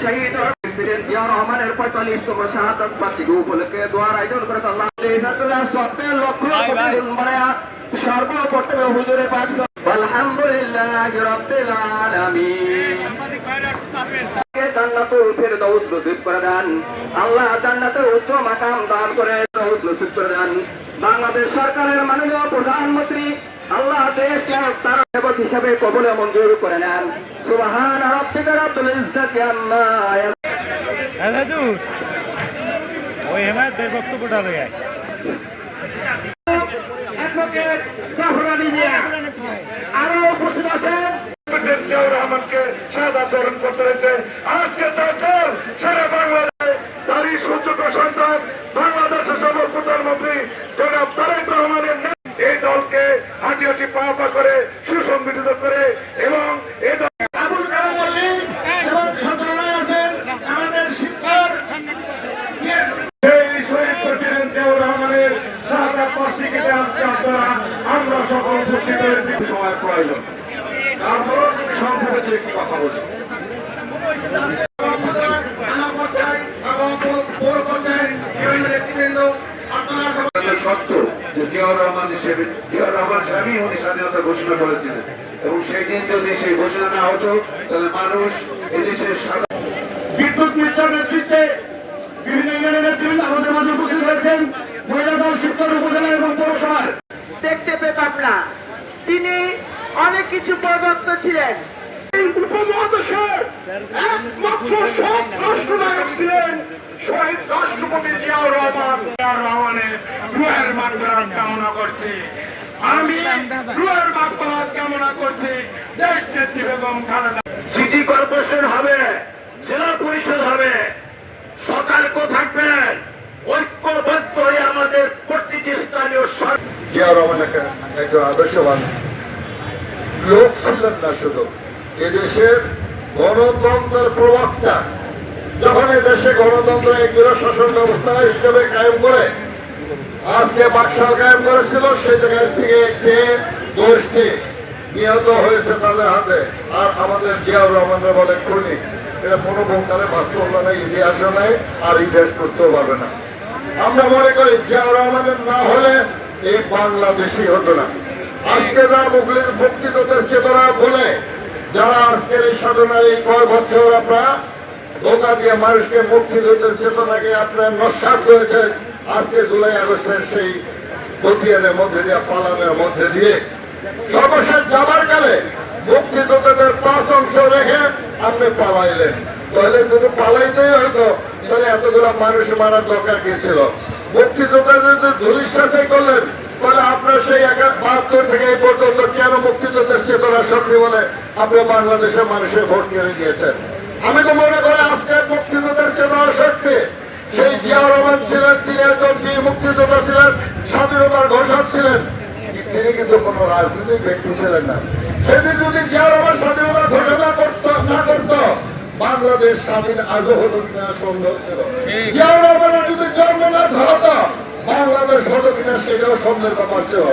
শহীদ president Ziaur রহমানের 45তম শাহাদাত বার্ষিকী উপলক্ষে দোয়ার আয়োজন করেছে আল্লাহ সত্ত্বের লক্ষ কোটি গুণ বাড়ায়া সর্বপ্রথমে হুজুরে পাক আলহামদুলিল্লাহি রাব্বিল আলামিন। জান্নাতুল ফেরদাউস নসিব করে দেন আল্লাহ, জান্নাতের উচ্চ মাকাম দান করে ফেরদাউস নসিব করে দেন। বাংলাদেশ সরকারের মাননীয় প্রধানমন্ত্রী আল্লাহ দেশকে তার সেবক হিসেবে কবুলে মঞ্জুর করে নেন। সুবহান রাব্বিকা রাব্বিল ইজ্জাতি আম্মা ইয়াসিফুন। ওই হেমায়েতের বক্তব্যটা লয়ে অ্যাডভোকেট জাফরানি মিয়া আরো উপস্থিত আছেন। জিয়াউর রহমানকে শাহাদাত বরণ করতে হয়েছে। আজকে তার দল সারা বাংলাদেশে তারই সুযোগ্য সন্তান বাংলাদেশের সফল প্রধানমন্ত্রী জনাব তারেক রহমানের এই দলকে হাঁটি হাঁটি পা পা করে সুসংগঠিত করে এবং এই দল আবুল কালাম মল্লিক এবং সঞ্চালনায় আছেন আমাদের শিক্ষার সেই শহীদ প্রেসিডেন্ট জিয়াউর রহমানের শাহাদাত বার্ষিকীতে আজকে আমরা সকল উপস্থিত হয়েছি। সময় প্রয়োজন, তারপর সংক্ষেপে একটি কথা বলি। সত্য যে জিয়াউর রহমান হিসেবে জিয়াউর রহমান স্বামী উনি স্বাধীনতা ঘোষণা করেছিলেন এবং সেই দিন যদি সেই ঘোষণা না হতো তাহলে মানুষ এদেশের বিদ্যুৎ মিত্রের নেতৃত্বে বিভিন্ন ইউনিয়নের নেতৃবৃন্দ আমাদের মাঝে উপস্থিত হয়েছেন। মহিলা দল শিবচর উপজেলা এবং পৌরসভার দেখতে পেতাম না, তিনি অনেক কিছু পরিবর্তন ছিলেন। এই উপমহাদেশের একমাত্র সৎ রাষ্ট্রনায়ক ছিলেন শহীদ রাষ্ট্রপতি জিয়াউর রহমান। জিয়াউর রহমানের রুহের মাগফিরাত কামনা করছি। আমি রুহের মাগফিরাত কামনা করছি। দেশ নেত্রী বেগম খালেদা। সিটি কর্পোরেশন হবে, জেলা পরিষদ হবে, সতর্ক থাকবেন, ঐক্যবদ্ধ হয়ে আমাদের প্রতিটি স্থানীয় সরকার। জিয়াউর রহমান একজন আদর্শবান লোক ছিলেন না, শুধু এদেশের গণতন্ত্রের প্রবক্তা। যখন এদেশে গণতন্ত্র একগুলো শাসন ব্যবস্থা হিসেবে কায়েম করে আজকে বাকশাল কায়েম করেছিল, সেই জায়গায় থেকে একটি গোষ্ঠী নিহত হয়েছে তাদের হাতে। আর আমাদের জিয়াউর রহমানের বলে খুনি, এটা কোনো প্রকারে বাস্তব নাই, ইতিহাসও নাই, আর ইতিহাস করতেও পারবে না। আমরা মনে করি জিয়াউর রহমানের না হলে এই বাংলাদেশই হতো না। আজকে যারা মুক্তিযুদ্ধের চেতনা বলে যারা আজকের এই সাধনার এই কয় বছর আপনারা ধোকা দিয়ে মানুষকে মুক্তিযুদ্ধের চেতনাকে আপনার নস্যাৎ করেছেন, আজকে জুলাই আগস্টের সেই প্রক্রিয়ার মধ্যে দিয়ে পালানোর মধ্যে দিয়ে সর্বশেষ যাবার কালে মুক্তিযোদ্ধাদের 5 অংশ রেখে আপনি পালাইলেন। তাহলে যদি পালাইতেই হয়তো তাহলে এতগুলো মানুষ মারার দরকার কি ছিল? মুক্তিযোদ্ধাদের যদি ধুলির সাথে করলেন তাহলে আপনার সেই 72 থেকে এই পর্যন্ত কেন মুক্তিযুদ্ধের চেতনা শক্তি বলে আপনি বাংলাদেশের মানুষের ভোট কেড়ে দিয়েছেন? আমি তো মনে করি আজকের মুক্তিযুদ্ধের চেতনা শক্তি সেই জিয়াউর রহমান ছিলেন। তিনি একজন বীর মুক্তিযোদ্ধা ছিলেন, স্বাধীনতার ঘোষক ছিলেন। তিনি কিন্তু কোন রাজনৈতিক ব্যক্তি ছিলেন না। সেদিন যদি জিয়াউর রহমান স্বাধীনতার ঘোষণা না করত বাংলাদেশ স্বাধীন আজও হতো কিনা সন্দেহ ছিল। জিয়াউর রহমানের যদি জন্ম না ধরত বাংলাদেশ হতো কিনা সেটাও সন্দেহের ব্যাপার ছিল।